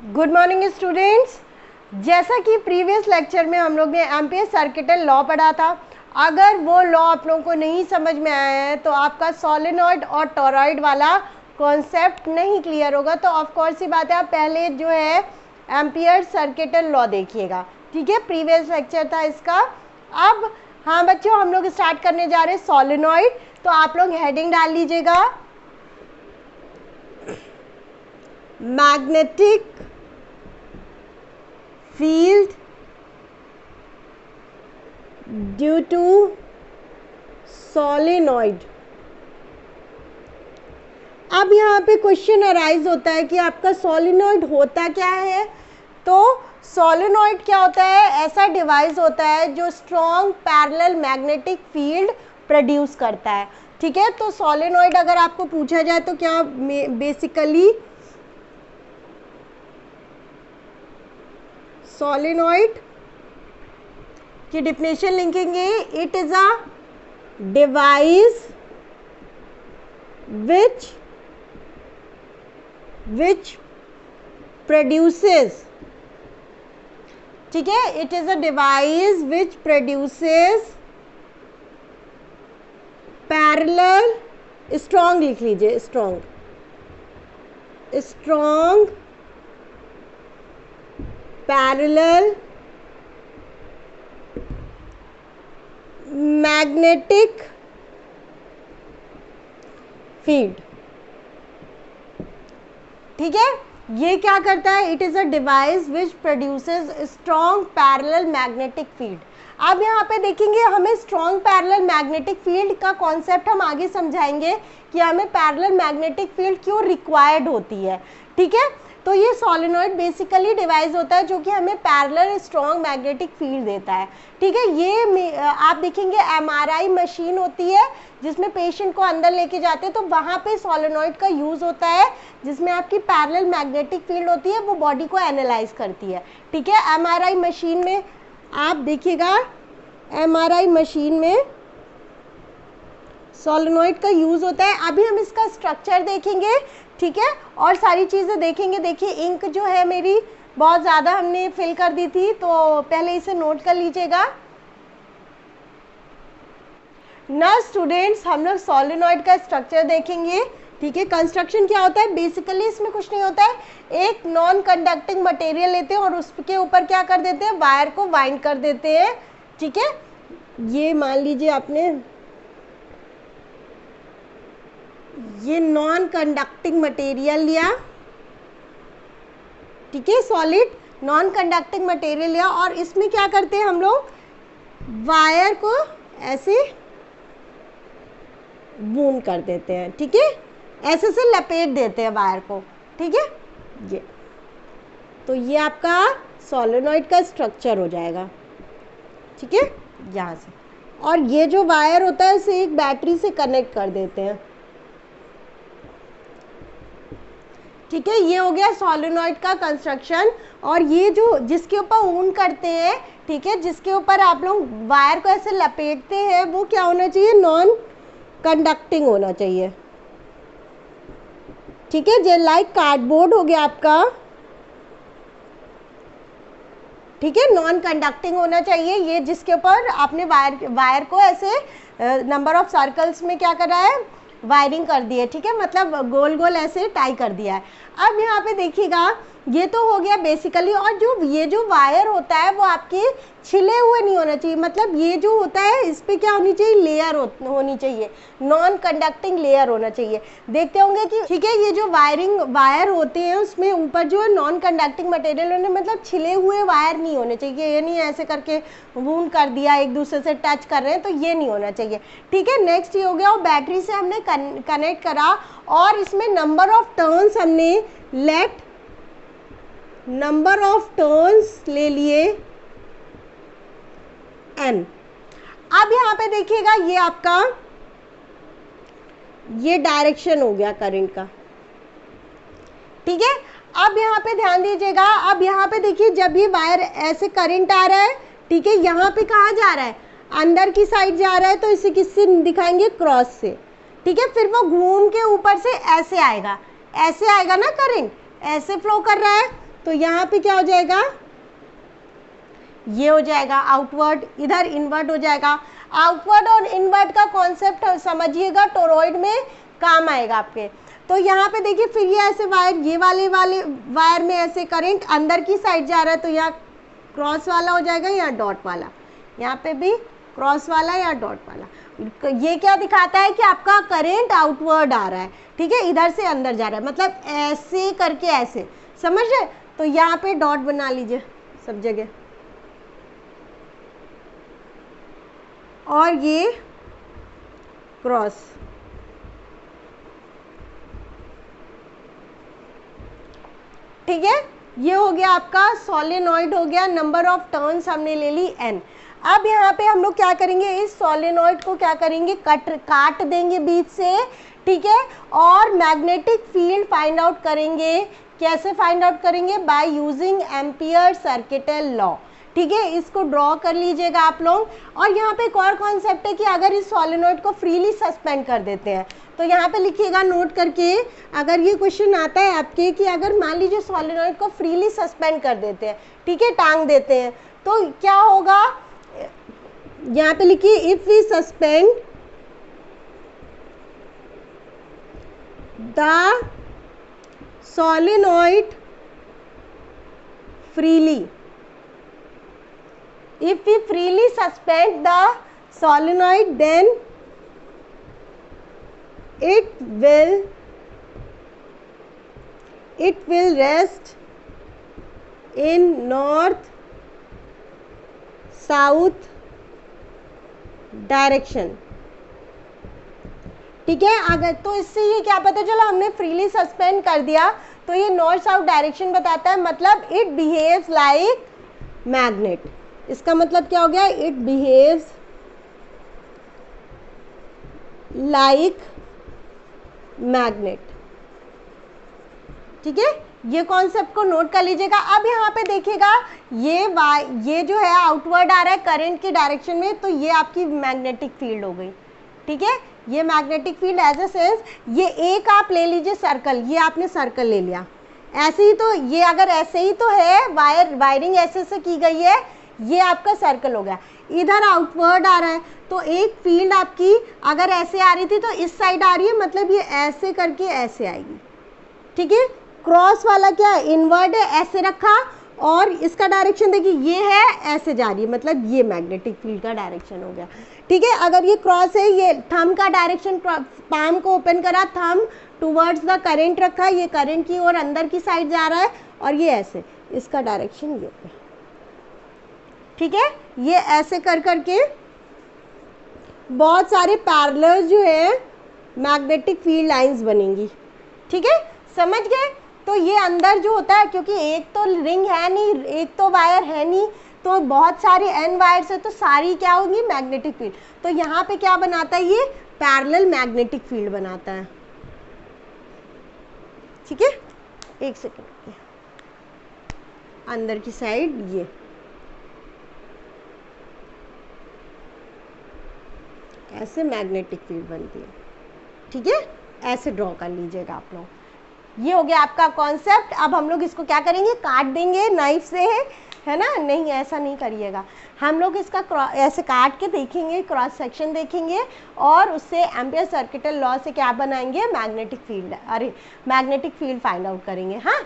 Good morning students. जैसा कि previous lecture में हम लोग ने एम्पियर सर्किटल लॉ पढ़ा था, अगर वो लॉ आप लोगों को नहीं समझ में आया है तो आपका सोलेनॉइड और टॉरॉइड वाला कॉन्सेप्ट नहीं क्लियर होगा। तो ऑफ कोर्स ही बात है, आप पहले जो है एम्पियर सर्किटल लॉ देखिएगा, ठीक है। प्रीवियस लेक्चर था इसका। अब हाँ बच्चों, हम लोग स्टार्ट करने जा रहे हैं सोलेनॉइड। तो आप लोग हेडिंग डाल लीजिएगा, magnetic field due to solenoid। अब यहाँ पे क्वेश्चन अराइज होता है कि आपका सोलिनॉइड होता क्या है। तो सोलिनॉइड क्या होता है? ऐसा डिवाइस होता है जो strong parallel magnetic field produce करता है, ठीक है। तो सोलिनॉइड अगर आपको पूछा जाए तो क्या बेसिकली सोलिनॉइड की डिफिनेशन लिखेंगे, it is a device which produces, ठीक है, it is a device which produces parallel, strong लिख लीजिए, स्ट्रॉन्ग पैरेलल मैग्नेटिक फील्ड, ठीक है। ये क्या करता है? It is a device which produces strong parallel magnetic field. अब यहाँ पे देखेंगे, हमें स्ट्रॉन्ग पैरेलल मैग्नेटिक फील्ड का कॉन्सेप्ट हम आगे समझाएंगे कि हमें पैरेलल मैग्नेटिक फील्ड क्यों रिक्वायर्ड होती है, ठीक है। तो ये सोलेनॉइड बेसिकली डिवाइस होता है जो कि हमें पैरेलल स्ट्रॉन्ग मैग्नेटिक फील्ड देता है, ठीक है। ये आप देखेंगे एमआरआई मशीन होती है जिसमें पेशेंट को अंदर लेके जाते हैं, तो वहाँ पे सोलेनॉइड का यूज होता है जिसमें आपकी पैरेलल मैग्नेटिक फील्ड होती है, वो बॉडी को एनालाइज करती है, ठीक है। एमआरआई मशीन में आप देखिएगा, एमआरआई मशीन में सोलेनॉइड का यूज होता है। अभी हम इसका स्ट्रक्चर देखेंगे, ठीक है, और सारी चीजें देखेंगे। देखिए इंक जो है मेरी बहुत ज्यादा हमने फिल कर दी थी, तो पहले इसे नोट कर लीजिएगा ना स्टूडेंट्स। हम लोग सोलेनॉइड का स्ट्रक्चर देखेंगे, ठीक है। कंस्ट्रक्शन क्या होता है? बेसिकली इसमें कुछ नहीं होता है, एक नॉन कंडक्टिंग मटेरियल लेते हैं और उसके ऊपर क्या कर देते हैं, वायर को वाइंड कर देते हैं, ठीक है। ये मान लीजिए आपने ये नॉन कंडक्टिंग मटेरियल लिया, ठीक है, सॉलिड नॉन कंडक्टिंग मटेरियल लिया, और इसमें क्या करते हैं हम लोग, वायर को ऐसे वूंड कर देते हैं, ठीक है, ऐसे से लपेट देते हैं वायर को, ठीक है। ये तो ये आपका सोलेनॉइड का स्ट्रक्चर हो जाएगा, ठीक है, यहाँ से। और ये जो वायर होता है इसे एक बैटरी से कनेक्ट कर देते हैं, ठीक है। ये हो गया सोलेनॉइड का कंस्ट्रक्शन। और ये जो जिसके ऊपर वूंड करते हैं, ठीक है, जिसके ऊपर आप लोग वायर को ऐसे लपेटते हैं, वो क्या होना चाहिए, नॉन कंडक्टिंग होना चाहिए, ठीक है। जो लाइक कार्डबोर्ड हो गया आपका, ठीक है, नॉन कंडक्टिंग होना चाहिए। ये जिसके ऊपर आपने वायर को ऐसे नंबर ऑफ सर्कल्स में क्या करा है, वायरिंग कर दी है, ठीक है, मतलब गोल गोल ऐसे टाई कर दिया है। अब यहाँ पे देखिएगा, ये तो हो गया बेसिकली। और जो ये जो वायर होता है वो आपके छिले हुए नहीं होना चाहिए, मतलब ये जो होता है इस पे क्या होनी चाहिए, लेयर होनी चाहिए, नॉन कंडक्टिंग लेयर होना चाहिए। देखते होंगे कि, ठीक है, ये जो वायर होते हैं उसमें ऊपर जो नॉन कंडक्टिंग मटेरियल होने, मतलब छिले हुए वायर नहीं होने चाहिए। ये नहीं ऐसे करके वूंड कर दिया, एक दूसरे से टच कर रहे हैं, तो ये नहीं होना चाहिए, ठीक है। नेक्स्ट ये हो गया, और बैटरी से हमने कनेक्ट करा, और इसमें नंबर ऑफ टर्न्स हमने लेट नंबर ऑफ टर्न्स ले लिए n। अब यहाँ पे देखिएगा, ये आपका ये डायरेक्शन हो गया करंट का, ठीक है। अब यहाँ पे ध्यान दीजिएगा, अब यहाँ पे देखिए, जब ये वायर ऐसे करंट आ रहा है, ठीक है, यहाँ पे कहाँ जा रहा है, अंदर की साइड जा रहा है, तो इसे किससे दिखाएंगे, क्रॉस से, ठीक है। फिर वो घूम के ऊपर से ऐसे आएगा ना करंट, ऐसे फ्लो कर रहा है, तो यहाँ पे क्या हो जाएगा, ये हो जाएगा आउटवर्ड, इधर इनवर्ट हो जाएगा। आउटवर्ड और इनवर्ट का कॉन्सेप्ट समझिएगा, टोरॉइड में काम आएगा आपके। तो यहाँ पे देखिए फिर ये ऐसे वायर, ये वाले वायर में ऐसे करंट अंदर की साइड जा रहा है, तो यहाँ क्रॉस वाला हो जाएगा, यहाँ डॉट वाला, यहाँ पे भी क्रॉस वाला या डॉट वाला। ये क्या दिखाता है कि आपका करंट आउटवर्ड आ रहा है, ठीक है, इधर से अंदर जा रहा है, मतलब ऐसे करके ऐसे, समझ रहे। तो यहाँ पे डॉट बना लीजिए सब जगह, और ये क्रॉस। ठीक है, ये हो गया आपका सोलेनॉइड हो गया। नंबर ऑफ टर्न्स हमने ले ली n। अब यहाँ पे हम लोग क्या करेंगे, इस सोलेनॉइड को क्या करेंगे, काट देंगे बीच से, ठीक है, और मैग्नेटिक फील्ड फाइंड आउट करेंगे। कैसे फाइंड आउट करेंगे, by using ampere circuital law, ठीक है, इसको ड्रॉ कर लीजिएगा आप लोग। और यहाँ पे एक और कॉन्सेप्ट है कि अगर इस सोलेनॉइड को फ्रीली सस्पेंड कर देते हैं, तो यहाँ पे लिखिएगा नोट करके, अगर ये क्वेश्चन आता है आपके कि अगर मान लीजिए सोलेनॉइड को फ्रीली सस्पेंड कर देते हैं, ठीक है, टांग देते हैं, तो क्या होगा, यहाँ पे लिखिए if we suspend the solenoid freely, if we freely suspend the solenoid, then it will rest in north south direction, ठीक है। अगर तो इससे ये क्या पता चला, हमने फ्रीली सस्पेंड कर दिया तो ये नॉर्थ साउथ डायरेक्शन बताता है, मतलब इट बिहेव्स लाइक मैग्नेट। इसका मतलब क्या हो गया, इट बिहेव्स लाइक मैग्नेट, ठीक है, ये कॉन्सेप्ट को नोट कर लीजिएगा। अब यहाँ पे देखिएगा ये जो है आउटवर्ड आ रहा है करंट की डायरेक्शन में, तो ये आपकी मैग्नेटिक फील्ड हो गई, ठीक है, ये magnetic field as a sense. ये एक आप ले लीजिए सर्कल, ये आपने सर्कल ले लिया, ऐसे ही तो ये अगर ऐसे ही तो है, वायरिंग ऐसे से की गई है, ये आपका सर्कल हो गया। इधर आउटवर्ड आ रहा है, तो एक फील्ड आपकी अगर ऐसे आ रही थी तो इस साइड आ रही है, मतलब ये ऐसे करके ऐसे आएगी, ठीक है। क्रॉस वाला क्या है, इनवर्ड है, ऐसे रखा, और इसका डायरेक्शन देखिए ये है, ऐसे जा रही है, मतलब ये मैग्नेटिक फील्ड का डायरेक्शन हो गया, ठीक है। अगर ये क्रॉस है, ये थंब का डायरेक्शन, पाम को ओपन करा, थंब टुवर्ड्स द करंट रखा, ये करंट की ओर अंदर की साइड जा रहा है, और ये ऐसे, इसका डायरेक्शन ये है, ठीक है। ये ऐसे कर करके बहुत सारे पैरेलल जो है मैग्नेटिक फील्ड लाइंस बनेंगी, ठीक है, समझ गए। तो ये अंदर जो होता है, क्योंकि एक तो रिंग है नहीं, एक तो वायर है नहीं, तो बहुत सारे n वायर्स है, तो सारी क्या होंगी, मैग्नेटिक फील्ड। तो यहाँ पे क्या बनाता है, ये पैरेलल मैग्नेटिक फील्ड बनाता है, ठीक है। एक सेकेंड, अंदर की साइड ये ऐसे मैग्नेटिक फील्ड बनती है, ठीक है, ऐसे ड्रॉ कर लीजिएगा आप लोग। ये हो गया आपका कॉन्सेप्ट। अब हम लोग इसको क्या करेंगे, काट देंगे नाइफ से, है ना, नहीं ऐसा नहीं करिएगा, हम लोग इसका ऐसे काट के देखेंगे, क्रॉस सेक्शन देखेंगे, और उससे एम्पियर सर्किटल लॉ से क्या बनाएंगे, मैग्नेटिक फील्ड, अरे मैग्नेटिक फील्ड फाइंड आउट करेंगे। हाँ,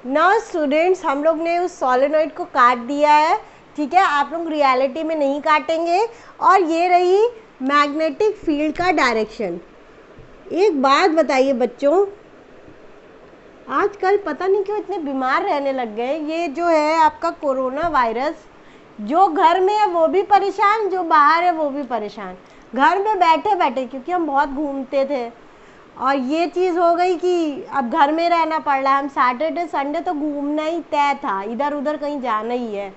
नाउ स्टूडेंट्स, हम लोग ने उस सोलेनॉइड को काट दिया है, ठीक है, आप लोग रियलिटी में नहीं काटेंगे। और ये रही मैग्नेटिक फील्ड का डायरेक्शन। एक बात बताइए बच्चों, आजकल पता नहीं क्यों इतने बीमार रहने लग गए। ये जो है आपका कोरोना वायरस, जो घर में है वो भी परेशान, जो बाहर है वो भी परेशान। घर में बैठे बैठे, क्योंकि हम बहुत घूमते थे, और ये चीज़ हो गई कि अब घर में रहना पड़ रहा है। हम सैटरडे संडे तो घूमना ही तय था, इधर उधर कहीं जाना ही है।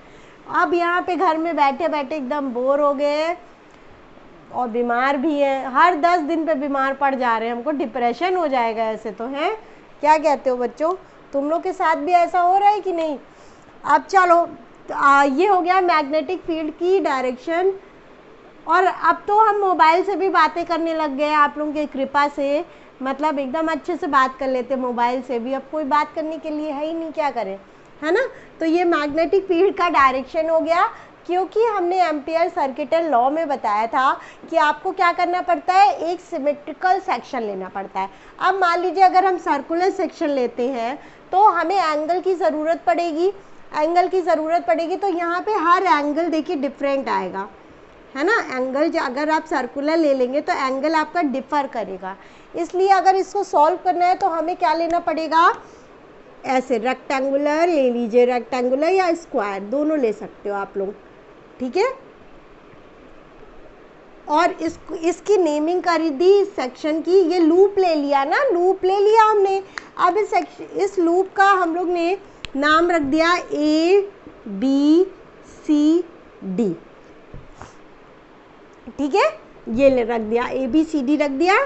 अब यहाँ पे घर में बैठे बैठे एकदम बोर हो गए, और बीमार भी हैं, हर 10 दिन पे बीमार पड़ जा रहे हैं, हमको डिप्रेशन हो जाएगा ऐसे तो, हैं, क्या कहते हो बच्चों, तुम लोग के साथ भी ऐसा हो रहा है कि नहीं। अब चलो, ये हो गया मैग्नेटिक फील्ड की डायरेक्शन। और अब तो हम मोबाइल से भी बातें करने लग गए आप लोगों की कृपा से, मतलब एकदम अच्छे से बात कर लेते मोबाइल से भी, अब कोई बात करने के लिए है ही नहीं, क्या करें, है ना। तो ये मैग्नेटिक फील्ड का डायरेक्शन हो गया, क्योंकि हमने एम्पियर सर्किटल लॉ में बताया था कि आपको क्या करना पड़ता है, एक सिमेट्रिकल सेक्शन लेना पड़ता है। अब मान लीजिए अगर हम सर्कुलर सेक्शन लेते हैं तो हमें एंगल की ज़रूरत पड़ेगी, तो यहाँ पे हर एंगल देखिए डिफरेंट आएगा, है ना। एंगल अगर आप सर्कुलर ले लेंगे तो एंगल आपका डिफर करेगा, इसलिए अगर इसको सॉल्व करना है तो हमें क्या लेना पड़ेगा, ऐसे रेक्टेंगुलर ले लीजिए, रेक्टेंगुलर या स्क्वायर दोनों ले सकते हो आप लोग, ठीक है। और इसकी नेमिंग कर दी इस सेक्शन की, ये लूप ले लिया ना, लूप ले लिया हमने। अब इस लूप का हम लोग ने नाम रख दिया ABCD, ठीक है, ये रख दिया ABCD रख दिया,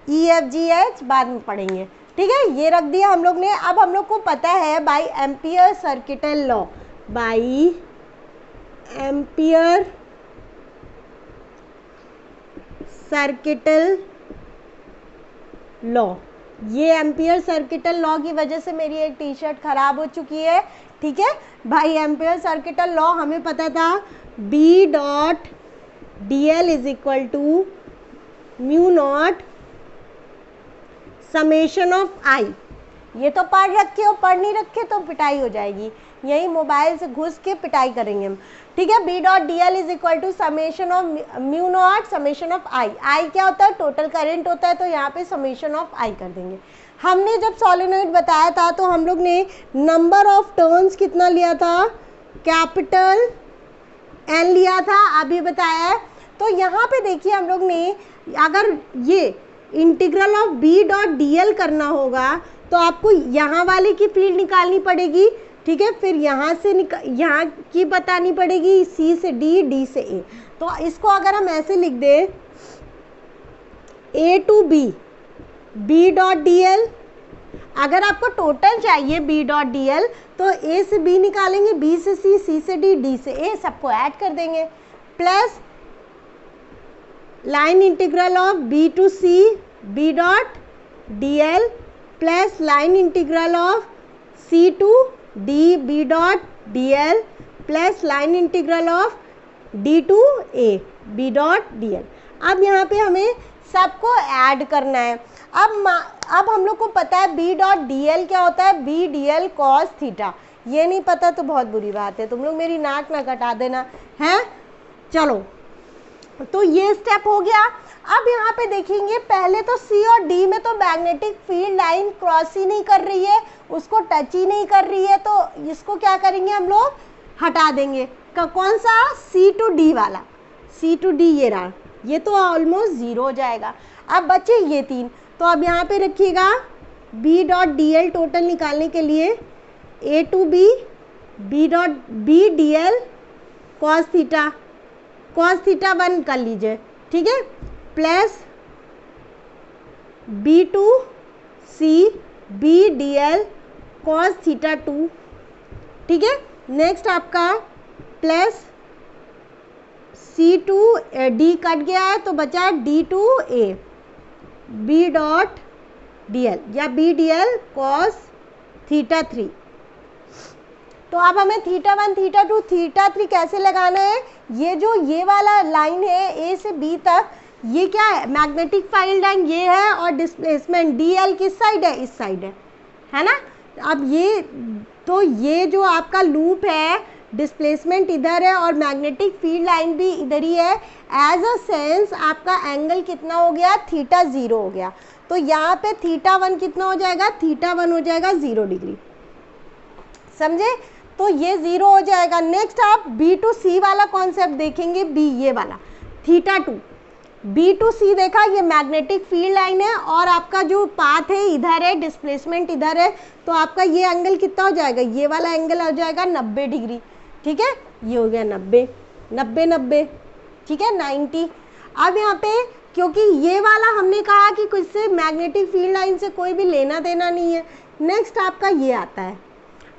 EFGH बाद में पढ़ेंगे, ठीक है, ये रख दिया हम लोग ने। अब हम लोग को पता है by Ampere circuital law, by Ampere circuital law, ये एम्पियर सर्किटल लॉ की वजह से मेरी एक टी शर्ट खराब हो चुकी है, ठीक है। भाई एम्पियर सर्किटल लॉ हमें पता था, B.dl is equal to mu naught summation of I. ये तो पढ़ रखे हो, पढ़ नहीं रखे तो पिटाई हो जाएगी, यही मोबाइल से घुस के पिटाई करेंगे हम, ठीक है। B.dl is equal to summation of mu naught summation of I. I क्या होता है, टोटल करंट होता है, तो यहाँ पे समेशन ऑफ आई कर देंगे। हमने जब सोलेनोइड बताया था तो हम लोग ने नंबर ऑफ टर्न्स कितना लिया था, कैपिटल N लिया था, अभी बताया है। तो यहाँ पे देखिए हम लोग ने अगर ये इंटीग्रल ऑफ B.dl करना होगा तो आपको यहाँ वाले की फील्ड निकालनी पड़ेगी, ठीक है, फिर यहाँ से यहाँ की बतानी पड़ेगी, C से D, D से A। तो इसको अगर हम ऐसे लिख दें A to B B.dl, अगर आपको टोटल चाहिए B.dl तो A से B निकालेंगे, B से C, C से D, D से A, सबको ऐड कर देंगे, plus line integral of B to C B.dl plus line integral of C to D B.dl plus line integral of D to A B.dl। अब यहाँ पे हमें सबको ऐड करना है। अब हम लोग को पता है B.dl क्या होता है, B.dl cos थीटा। ये नहीं पता तो बहुत बुरी बात है, तुम लोग मेरी नाक ना कटा देना है। चलो तो ये स्टेप हो गया। अब यहाँ पे देखेंगे पहले तो C और D में तो मैग्नेटिक फील्ड लाइन क्रॉस ही नहीं कर रही है, उसको टच ही नहीं कर रही है, तो इसको क्या करेंगे हम लोग, हटा देंगे। कौन सा, C to D वाला, C to D ये रहा, ये तो ऑलमोस्ट जीरो हो जाएगा। अब बचे ये तीन, तो अब यहाँ पे रखिएगा B.dl टोटल निकालने के लिए A to B B.dl cos theta 1 कर लीजिए, ठीक है, plus B to C B.dl cos theta 2, ठीक है। नेक्स्ट आपका plus C to D cut गया है तो बचा D to A B.dl या B.dl cos थीटा 3। तो अब हमें थीटा 1 थीटा 2 थीटा 3 कैसे लगाना है, ये वाला लाइन है A से B तक, ये क्या है, मैग्नेटिक फील्ड लाइन ये है, और डिस्प्लेसमेंट DL किस साइड है, इस साइड है ना। अब ये जो आपका लूप है, डिस्प्लेसमेंट इधर है और मैग्नेटिक फील्ड लाइन भी इधर ही है, एज अ सेंस आपका एंगल कितना हो गया, थीटा 0 हो गया। तो यहाँ पे थीटा 1 कितना हो जाएगा, थीटा 1 हो जाएगा 0 डिग्री, समझे, तो ये 0 हो जाएगा। नेक्स्ट आप B to C वाला कॉन्सेप्ट देखेंगे, B ये वाला थीटा 2 B to C देखा, ये मैग्नेटिक फील्ड लाइन है और आपका जो पाथ है इधर है, डिस्प्लेसमेंट इधर है, तो आपका ये एंगल कितना हो जाएगा, ये वाला एंगल हो जाएगा 90 डिग्री, ठीक है, ये हो गया 90, ठीक है, 90। अब यहाँ पे क्योंकि ये वाला हमने कहा कि कुछ से मैग्नेटिक फील्ड लाइन से कोई भी लेना देना नहीं है। नेक्स्ट आपका ये आता है,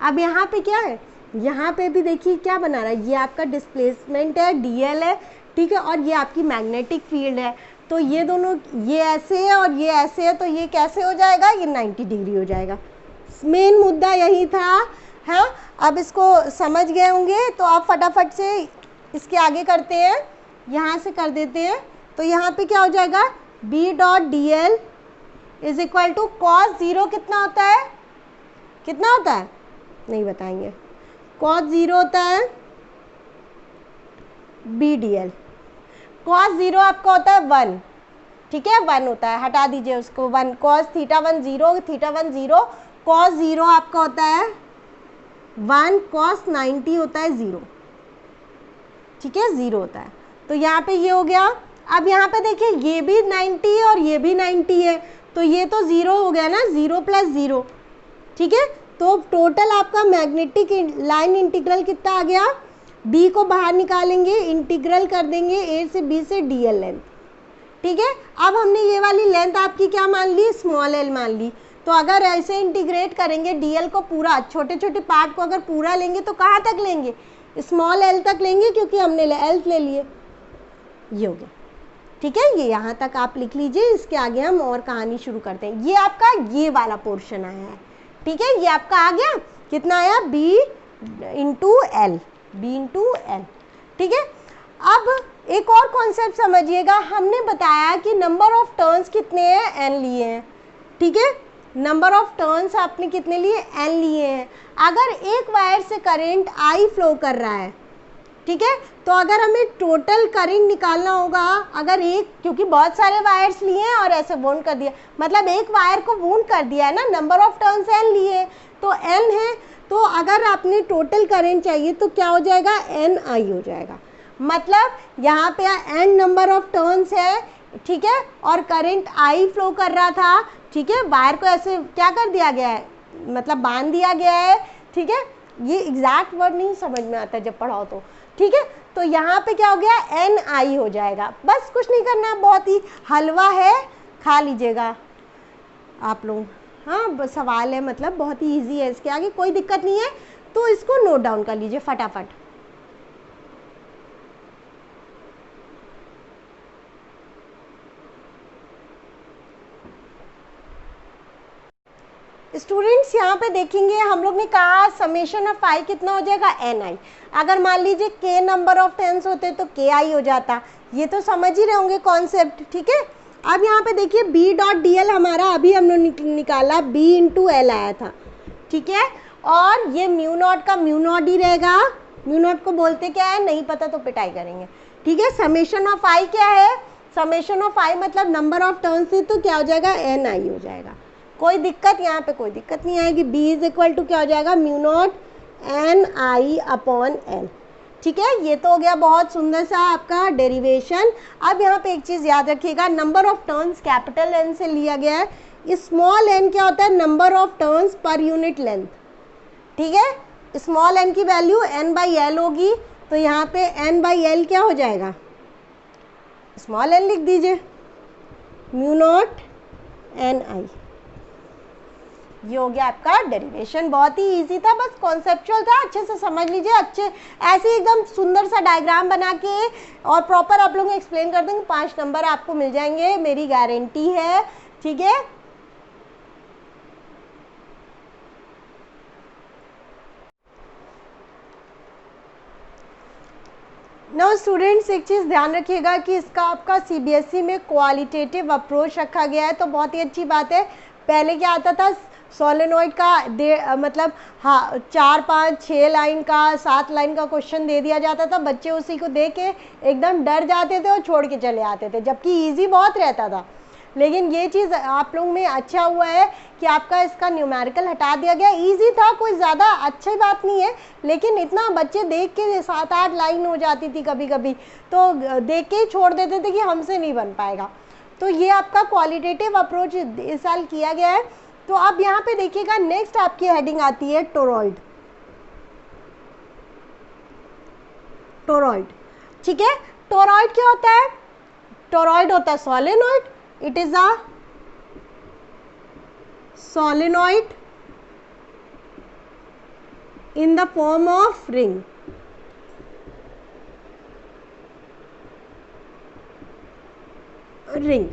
अब यहाँ पे क्या है, यहाँ पे भी देखिए क्या बना रहा है, ये आपका डिस्प्लेसमेंट है DL है, ठीक है, और ये आपकी मैग्नेटिक फील्ड है, तो ये दोनों, ये ऐसे है और ये ऐसे है, तो ये कैसे हो जाएगा, ये 90 डिग्री हो जाएगा। मेन मुद्दा यही था। हाँ, अब इसको समझ गए होंगे, तो आप फटाफट से इसके आगे करते हैं, यहाँ से कर देते हैं। तो यहाँ पे क्या हो जाएगा, B dot D L is equal to cos zero कितना होता है, कितना होता है नहीं बताएंगे, कॉस जीरो होता है B D L. Cos zero आपका होता है 1, ठीक है, 1 होता है, हटा दीजिए उसको, 1 cos theta 1 0, theta 1 0, cos zero आपका होता है 1, कॉस 90 होता है 0, ठीक है, 0 होता है। तो यहाँ पे ये हो गया। अब यहाँ पे देखिए ये भी 90 है और ये भी 90 है, तो ये तो 0 हो गया ना, 0 प्लस 0, ठीक है। तो टोटल आपका मैग्नेटिक लाइन इंटीग्रल कितना आ गया, b को बाहर निकालेंगे, इंटीग्रल कर देंगे a से b से dl लेंथ, ठीक है। अब हमने ये वाली लेंथ आपकी क्या मान ली, स्मॉल l मान ली। तो अगर ऐसे इंटीग्रेट करेंगे dl को पूरा, छोटे छोटे पार्ट को अगर पूरा लेंगे तो कहाँ तक लेंगे, स्मॉल l तक लेंगे, क्योंकि हमने l ले लिए, ये हो गया, ठीक है। ये यहाँ तक आप लिख लीजिए, इसके आगे हम और कहानी शुरू करते हैं। ये आपका ये वाला पोर्शन आया है, ठीक है, ये आपका आ गया, कितना आया, b इंटू एल, ठीक है। अब एक और कॉन्सेप्ट समझिएगा, हमने बताया कि नंबर ऑफ टर्न्स कितने हैं, n लिए हैं, ठीक है, नंबर ऑफ टर्न्स आपने कितने लिए, n लिए हैं। अगर एक वायर से करंट I फ्लो कर रहा है, ठीक है, तो अगर हमें टोटल करंट निकालना होगा, अगर एक, क्योंकि बहुत सारे वायर्स लिए हैं और ऐसे वोंड कर दिया, मतलब एक वायर को वोंड कर दिया है ना, नंबर ऑफ टर्न्स n लिए, तो n है, तो अगर आपने टोटल करंट चाहिए तो क्या हो जाएगा, NI हो जाएगा। मतलब यहाँ पे n नंबर ऑफ टर्न्स है, ठीक है, और करंट I फ्लो कर रहा था, ठीक है, वायर को ऐसे क्या कर दिया गया है, मतलब बांध दिया गया है, ठीक है। ये एग्जैक्ट वर्ड नहीं समझ में आता जब पढ़ाओ तो, ठीक है। तो यहाँ पे क्या हो गया, NI हो जाएगा, बस कुछ नहीं करना, बहुत ही हलवा है, खा लीजिएगा आप लोग। हाँ, सवाल है, मतलब बहुत ही इजी है, इसके आगे कोई दिक्कत नहीं है, तो इसको नोट डाउन कर लीजिए फटाफट। स्टूडेंट्स यहाँ पे देखेंगे, हम लोग ने कहा समेशन ऑफ आई कितना हो जाएगा, NI। अगर मान लीजिए k नंबर ऑफ टर्न्स होते तो KI हो जाता, ये तो समझ ही रहे होंगे कॉन्सेप्ट, ठीक है। अब यहाँ पे देखिए B डॉट डी एल हमारा अभी हमने निकाला, B इंटू एल आया था, ठीक है, और ये म्यू नॉट का म्यू नॉट ही रहेगा, म्यू नॉट को बोलते क्या है नहीं पता तो पिटाई करेंगे, ठीक है। समेशन ऑफ आई क्या है, समेशन ऑफ आई मतलब नंबर ऑफ टर्न्स है, तो क्या हो जाएगा, NI हो जाएगा, कोई दिक्कत, यहाँ पे कोई दिक्कत नहीं आएगी। B इज इक्वल टू क्या हो जाएगा, mu naught NI upon L, ठीक है। ये तो हो गया बहुत सुंदर सा आपका डेरिवेशन। अब यहाँ पे एक चीज़ याद रखिएगा, number of turns capital N से लिया गया है, स्मॉल n क्या होता है, number of turns per unit length, ठीक है। स्मॉल n की वैल्यू n/L होगी, तो यहाँ पे n/L क्या हो जाएगा, स्मॉल n लिख दीजिए, म्यू नॉट NI। ये हो गया आपका डेरिवेशन, बहुत ही इजी था, बस कॉन्सेप्चुअल था, अच्छे से समझ लीजिए, अच्छे ऐसे एकदम सुंदर सा डायग्राम बना के और प्रॉपर आप लोग एक्सप्लेन कर देंगे, 5 नंबर आपको मिल जाएंगे, मेरी गारंटी है, ठीक है। नाउ स्टूडेंट्स, एक चीज़ ध्यान रखिएगा कि इसका आपका CBSE में क्वालिटेटिव अप्रोच रखा गया है, तो बहुत ही अच्छी बात है। पहले क्या आता था, सोलेनॉइड का मतलब हाँ 4, 5, 6 लाइन का 7 लाइन का क्वेश्चन दे दिया जाता था, बच्चे उसी को देख के एकदम डर जाते थे और छोड़ के चले आते थे, जबकि इजी बहुत रहता था। लेकिन ये चीज़ आप लोग में अच्छा हुआ है कि आपका इसका न्यूमेरिकल हटा दिया गया, इजी था, कोई ज़्यादा अच्छी बात नहीं है, लेकिन इतना बच्चे देख के 7-8 लाइन हो जाती थी कभी कभी, तो देख के ही छोड़ देते थे कि हमसे नहीं बन पाएगा। तो ये आपका क्वालिटेटिव अप्रोच इस साल किया गया है। तो अब यहाँ पे देखिएगा, नेक्स्ट आपकी हेडिंग आती है टोरॉइड, टोरॉइड, ठीक है। टोरॉइड क्या होता है, टोरॉइड होता है solenoid, it is a solenoid in the form of ring. Ring.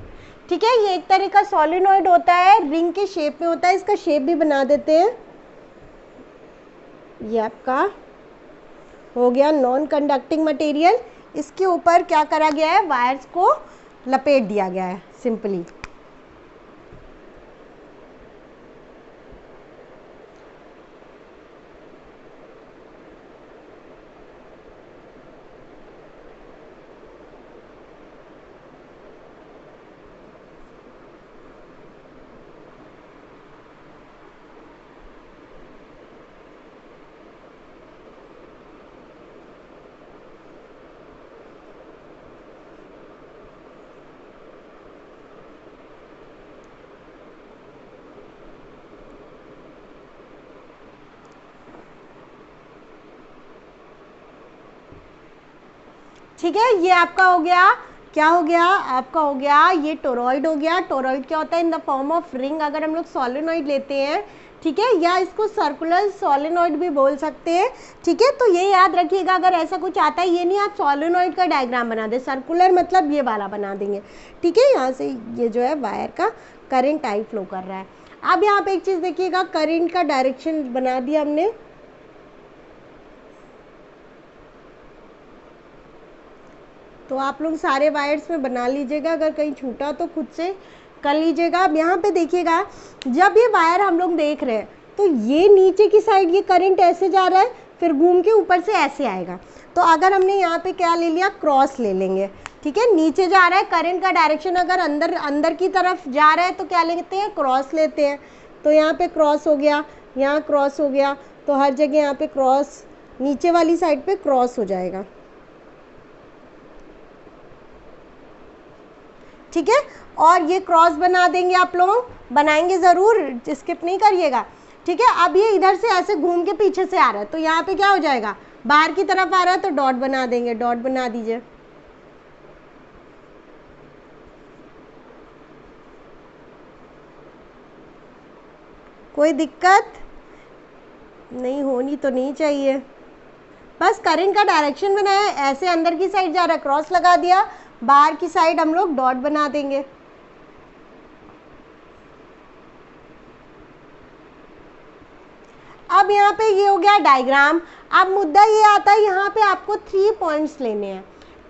ठीक है, ये एक तरह का सोलेनॉइड होता है, रिंग के शेप में होता है। इसका शेप भी बना देते हैं। ये आपका हो गया नॉन कंडक्टिंग मटेरियल। इसके ऊपर क्या करा गया है, वायर्स को लपेट दिया गया है सिंपली। ठीक है, ये आपका हो गया, क्या हो गया आपका, हो गया ये टोरॉइड हो गया। टोरॉइड क्या होता है, in the form of ring अगर हम लोग सोलेनॉइड लेते हैं। ठीक है, या इसको सर्कुलर सोलेनॉइड भी बोल सकते हैं। ठीक है, तो ये याद रखिएगा, अगर ऐसा कुछ आता है, ये नहीं आप सोलेनॉइड का डायग्राम बना दे, सर्कुलर मतलब ये वाला बना देंगे। ठीक है, यहाँ से ये जो है वायर का करंट आई फ्लो कर रहा है। अब यहाँ पे एक चीज़ देखिएगा, करंट का डायरेक्शन बना दिया हमने। तो आप लोग सारे वायर्स में बना लीजिएगा, अगर कहीं छूटा तो खुद से कर लीजिएगा। अब यहाँ पे देखिएगा, जब ये वायर हम लोग देख रहे हैं तो ये नीचे की साइड ये करंट ऐसे जा रहा है, फिर घूम के ऊपर से ऐसे आएगा। तो अगर हमने यहाँ पे क्या ले लिया, क्रॉस ले लेंगे। ठीक है, नीचे जा रहा है, करंट का डायरेक्शन अगर अंदर की तरफ जा रहा है तो क्या लेते हैं, क्रॉस लेते हैं। तो यहाँ पे क्रॉस हो गया, यहाँ क्रॉस हो गया, तो हर जगह यहाँ पे क्रॉस, नीचे वाली साइड पे क्रॉस हो जाएगा। ठीक है, और ये क्रॉस बना देंगे, आप लोग बनाएंगे ज़रूर, स्किप नहीं करिएगा। ठीक है, अब ये इधर से ऐसे घूम के पीछे से आ रहा है, तो यहाँ पे क्या हो जाएगा, बाहर की तरफ आ रहा है, तो डॉट बना देंगे। डॉट बना दीजिए। कोई दिक्कत नहीं होनी तो नहीं चाहिए, बस करंट का डायरेक्शन बनाया, ऐसे अंदर की साइड जा रहा है, क्रॉस लगा दिया, बाहर की साइड हम लोग डॉट बना देंगे। अब यहाँ पे ये हो गया डायग्राम। अब मुद्दा ये आता है, यहाँ पे आपको 3 पॉइंट्स लेने हैं।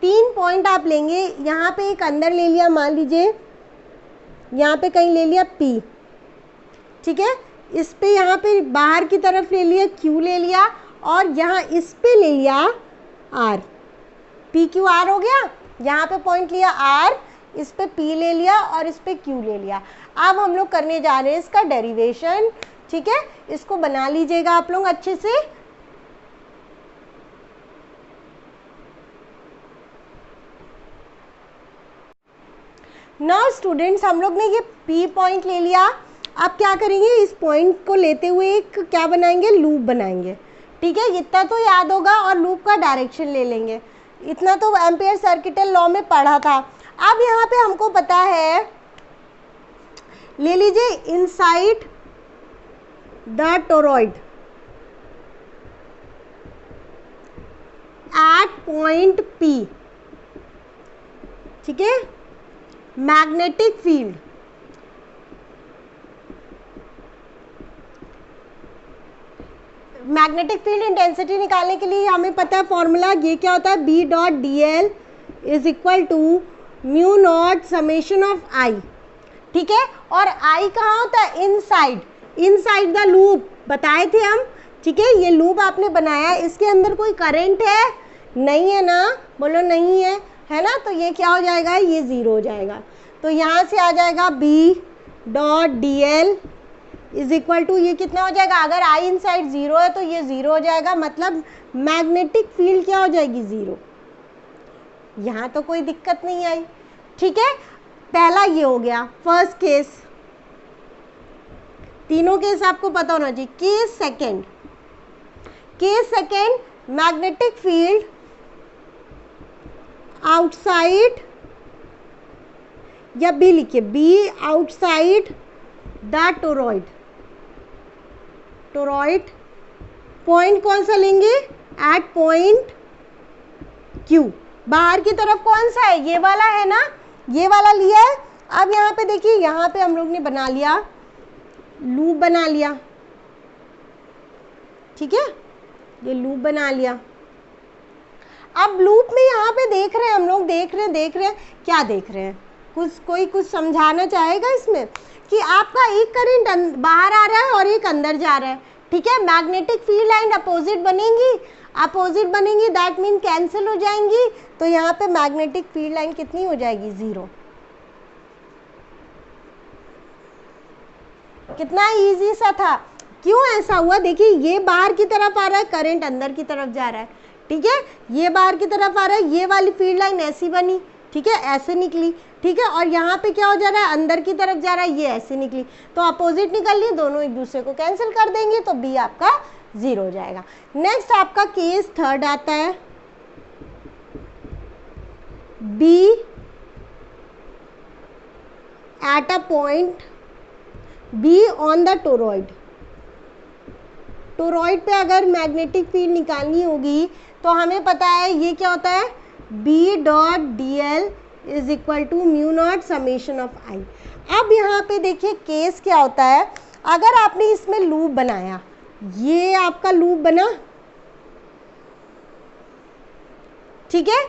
3 पॉइंट आप लेंगे। यहाँ पे एक अंदर ले लिया, मान लीजिए यहाँ पे कहीं ले लिया P। ठीक है, इस पे यहाँ पे बाहर की तरफ ले लिया Q ले लिया, और यहाँ इस पे ले लिया R। PQR हो गया। यहाँ पे पॉइंट लिया R, इस पे P ले लिया और इस पे Q ले लिया। अब हम लोग करने जा रहे हैं इसका डेरिवेशन। ठीक है, इसको बना लीजिएगा आप लोग अच्छे से। नाउ स्टूडेंट्स, हम लोग ने ये P पॉइंट ले लिया। अब क्या करेंगे, इस पॉइंट को लेते हुए एक क्या बनाएंगे, लूप बनाएंगे। ठीक है, इतना तो याद होगा, और लूप का डायरेक्शन ले लेंगे। इतना तो एम्पियर सर्किटल लॉ में पढ़ा था। अब यहाँ पे हमको पता है, ले लीजिए inside the toroid at point P। ठीक है, magnetic field, magnetic field intensity निकालने के लिए हमें पता है फॉर्मूला, ये क्या होता है, B dot DL is equal to mu naught summation of I। ठीक है, और I कहाँ होता है, इनसाइड, इनसाइड द लूप बताए थे हम। ठीक है, ये लूप आपने बनाया, इसके अंदर कोई करंट है, नहीं है ना, बोलो नहीं है ना, तो ये क्या हो जाएगा, ये 0 हो जाएगा। तो यहाँ से आ जाएगा B dot DL is equal to, ये कितना हो जाएगा, अगर I इनसाइड 0 है तो ये 0 हो जाएगा, मतलब मैग्नेटिक फील्ड क्या हो जाएगी, 0। यहाँ तो कोई दिक्कत नहीं आई। ठीक है, पहला ये हो गया फर्स्ट केस। तीनों केस आपको पता होना चाहिए। Case second, magnetic field outside, या B लिखिए, B outside the toroid. Point कौन सा लेंगे, एट पॉइंट Q। बाहर की तरफ कौन सा है, ये वाला है ना, ये वाला लिया है। अब यहाँ पे देखिए, यहाँ पे हम लोग ने बना लिया, लूप बना लिया, ठीक है, ये लूप बना लिया। अब लूप में यहाँ पे देख रहे हैं हम लोग, देख रहे हैं क्या देख रहे हैं, कुछ समझाना चाहेगा इसमें कि आपका एक करंट बाहर आ रहा है और एक अंदर जा रहा है, ठीक है। मैग्नेटिक फील्ड लाइन अपोजिट बनेंगी, दैट मीन कैंसिल हो जाएंगी, तो यहाँ पे मैग्नेटिक फील्ड लाइन कितनी हो जाएगी, 0। कितना इजी सा था। क्यों ऐसा हुआ, देखिए ये बाहर की तरफ आ रहा है, करंट अंदर की तरफ जा रहा है, ठीक है, ये बाहर की तरफ आ रहा है, ये वाली फील्ड लाइन ऐसी बनी, ठीक है, ऐसे निकली, ठीक है, और यहाँ पे क्या हो जा रहा है, अंदर की तरफ जा रहा है, ये ऐसे निकली, तो अपोजिट निकल ली, दोनों एक दूसरे को कैंसिल कर देंगे, तो बी आपका 0 हो जाएगा। नेक्स्ट आपका केस थर्ड आता है, B at a point B on the toroid. Toroid पे अगर मैग्नेटिक फील्ड निकालनी होगी तो हमें पता है ये क्या होता है, B dot DL is equal to mu naught summation of I। अब यहाँ पे देखिए केस क्या होता है, अगर आपने इसमें लूप बनाया, ये आपका लूप बना, ठीक है,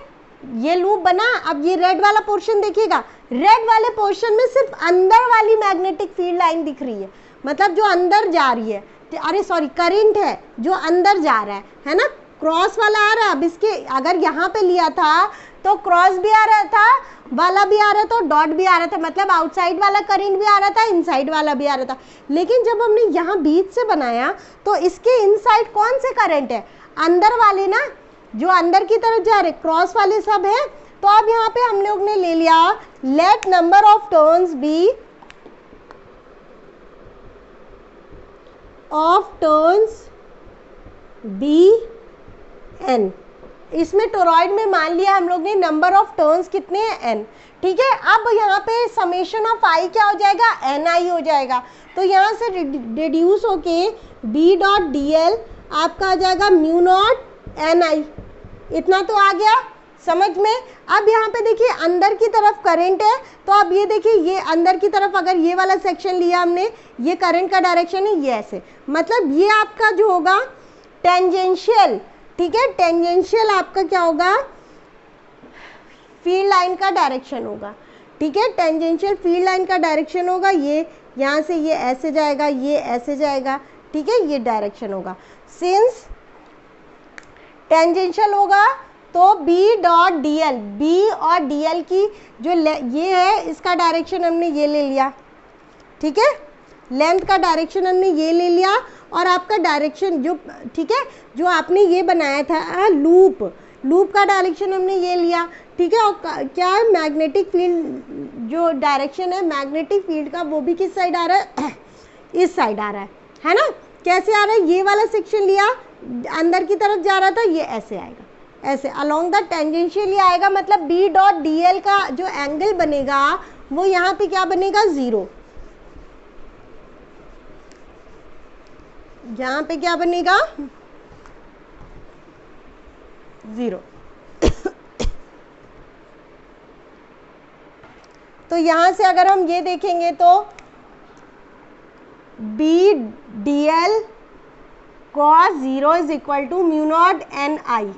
ये लूप बना। अब ये रेड वाला पोर्शन देखिएगा, रेड वाले पोर्शन में सिर्फ अंदर वाली मैग्नेटिक फील्ड लाइन दिख रही है, मतलब जो अंदर जा रही है, अरे सॉरी करंट है जो अंदर जा रहा है ना, क्रॉस वाला आ रहा है। अब इसके अगर यहाँ पे लिया था तो क्रॉस भी आ रहा था, वाला भी आ रहा था, डॉट भी आ रहा था, मतलब आउटसाइड वाला करंट भी आ रहा था, इनसाइड वाला भी आ रहा था। लेकिन जब हमने यहाँ बीच से बनाया तो इसके इनसाइड कौन से करंट है, अंदर वाले ना, जो अंदर की तरफ जा रहे, क्रॉस वाले सब है। तो अब यहाँ पे हम लोग ने ले लिया, let number of turns be n। इसमें टोरॉइड में मान लिया हम लोग ने नंबर ऑफ टर्न्स कितने हैं, n, ठीक है। अब यहाँ पे समेशन ऑफ I क्या हो जाएगा, ni हो जाएगा। तो यहाँ से रिड्यूस होके B डॉट DL आपका आ जाएगा म्यू नॉट ni। इतना तो आ गया समझ में। अब यहाँ पे देखिए अंदर की तरफ करंट है, तो अब ये देखिए, ये अंदर की तरफ अगर ये वाला सेक्शन लिया हमने, ये करंट का डायरेक्शन है, ये ऐसे, मतलब ये आपका जो होगा टेंजेंशियल, ठीक है, टेंजेंशियल आपका क्या होगा, फील्ड लाइन का डायरेक्शन होगा, ठीक है, टेंजेंशियल फील्ड लाइन का डायरेक्शन होगा। ये यहाँ से ये ऐसे जाएगा, ये ऐसे जाएगा, ठीक है, ये डायरेक्शन होगा। सिंस टेंजेंशियल होगा तो B डॉट DL, B और DL की जो ये है, इसका डायरेक्शन हमने ये ले लिया, ठीक है, लेंथ का डायरेक्शन हमने ये ले लिया, और आपका डायरेक्शन जो, ठीक है, जो आपने ये बनाया था लूप का डायरेक्शन हमने ये लिया, ठीक है। और क्या है, मैग्नेटिक फील्ड जो डायरेक्शन है मैग्नेटिक फील्ड का, वो भी किस साइड आ रहा है, इस साइड आ रहा है ना। कैसे आ रहा है, ये वाला सेक्शन लिया, अंदर की तरफ जा रहा था, ये ऐसे आएगा, ऐसे अलोंग द टेंजेंशियल ये आएगा, मतलब B डॉट DL का जो एंगल बनेगा वो यहाँ पे क्या बनेगा, 0। यहाँ पे क्या बनेगा, 0। तो यहाँ से अगर हम ये देखेंगे तो B DL cos 0 is equal to mu naught ni,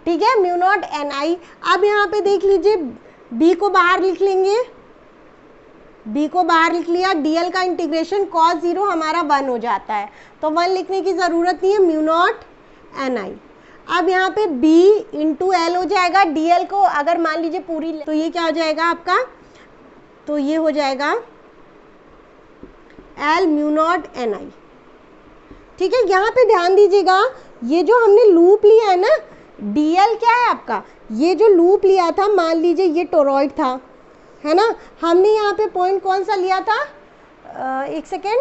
ठीक है, म्यू नॉट ni। अब यहाँ पे देख लीजिए, B को बाहर लिख लेंगे, B को बाहर लिख लिया, DL का इंटीग्रेशन cos 0 हमारा 1 हो जाता है, तो 1 लिखने की ज़रूरत नहीं है, म्यू नॉट ni। अब यहाँ पे B इंटू L हो जाएगा, DL को अगर मान लीजिए पूरी, तो ये क्या हो जाएगा आपका, तो ये हो जाएगा L म्यू नॉट ni, ठीक है। यहाँ पे ध्यान दीजिएगा, ये जो हमने लूप लिया है ना, DL क्या है आपका, ये जो लूप लिया था, मान लीजिए ये टोरॉइड था, है ना, हमने यहाँ पे पॉइंट कौन सा लिया था, एक second,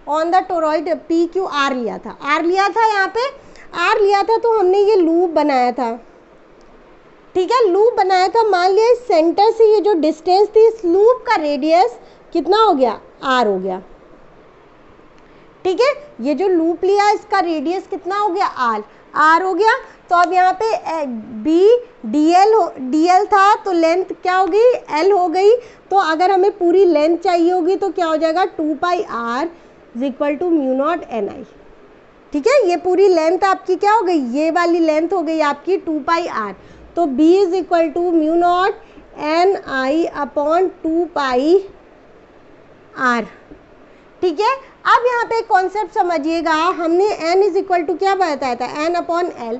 on the toroid PQR लिया था, R लिया था, यहाँ पे R लिया था, तो हमने ये लूप बनाया था, ठीक है, लूप बनाया था। मान लिया इस सेंटर से ये जो डिस्टेंस थी, इस लूप का रेडियस कितना हो गया, R हो गया, ठीक है। ये जो लूप लिया इसका रेडियस कितना हो गया, R हो गया। तो अब यहाँ पे बी डी एल था तो लेंथ क्या हो गई, एल हो गई। तो अगर हमें पूरी लेंथ चाहिए होगी तो क्या हो जाएगा, 2 pi R is equal to mu naught N I. ठीक है, ये पूरी लेंथ आपकी क्या हो गई, ये वाली लेंथ हो गई आपकी 2 पाई आर। तो B is equal to mu naught N I upon 2 pi R. ठीक है, अब यहाँ पे कॉन्सेप्ट समझिएगा, हमने n इज इक्वल टू क्या बताया था, n अपॉन एल।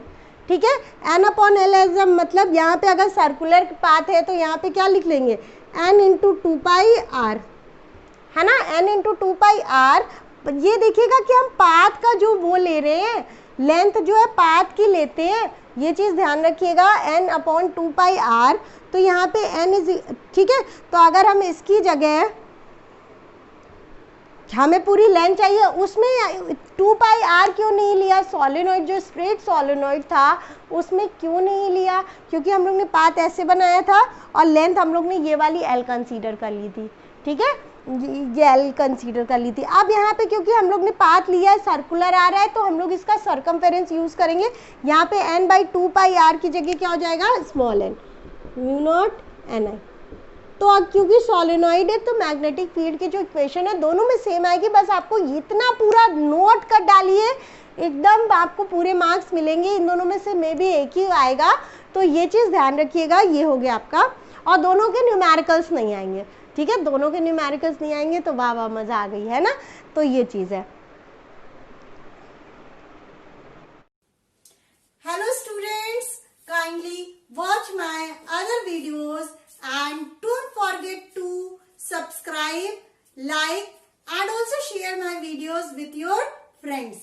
ठीक है, n अपॉन एल एज मतलब यहाँ पे अगर सर्कुलर पाथ है तो यहाँ पे क्या लिख लेंगे, n इंटू 2 पाई आर, है ना, n इंटू 2 पाई आर। ये देखिएगा कि हम पाथ का जो वो ले रहे हैं, लेंथ जो है पाथ की लेते हैं, ये चीज़ ध्यान रखिएगा, n अपॉन 2 पाई आर। तो यहाँ पे n इज, ठीक है, तो अगर हम इसकी जगह, हमें पूरी लेंथ चाहिए, उसमें 2 पाई आर क्यों नहीं लिया, सोलेनोइड जो स्ट्रेट सोलेनोइड था उसमें क्यों नहीं लिया, क्योंकि हम लोग ने पाथ ऐसे बनाया था और लेंथ हम लोग ने ये वाली एल कंसीडर कर ली थी। ठीक है, ये एल कंसीडर कर ली थी। अब यहाँ पे क्योंकि हम लोग ने पाथ लिया है, सर्कुलर आ रहा है, तो हम लोग इसका सर्कमफेरेंस यूज करेंगे। यहाँ पे n बाई 2 पाई आर की जगह क्या हो जाएगा, small n mu naught N I. तो अब क्योंकि सोलेनोइड है तो मैग्नेटिक फील्ड की जो इक्वेशन है दोनों में सेम आएगी, बस आपको इतना पूरा नोट कर डालिए, एकदम आपको पूरे मार्क्स मिलेंगे। इन दोनों में से मे भी एक ही आएगा, तो ये चीज़ ध्यान रखिएगा। ये हो गया आपका, और दोनों के न्यूमेरिकल्स नहीं आएंगे। ठीक है, दोनों के न्यूमेरिकल्स नहीं आएंगे तो वाह वाह मज़ा आ गई, है ना। तो ये चीज़ है। Hello students, kindly watch my other videos and don't forget to subscribe, like and also share my videos with your friends.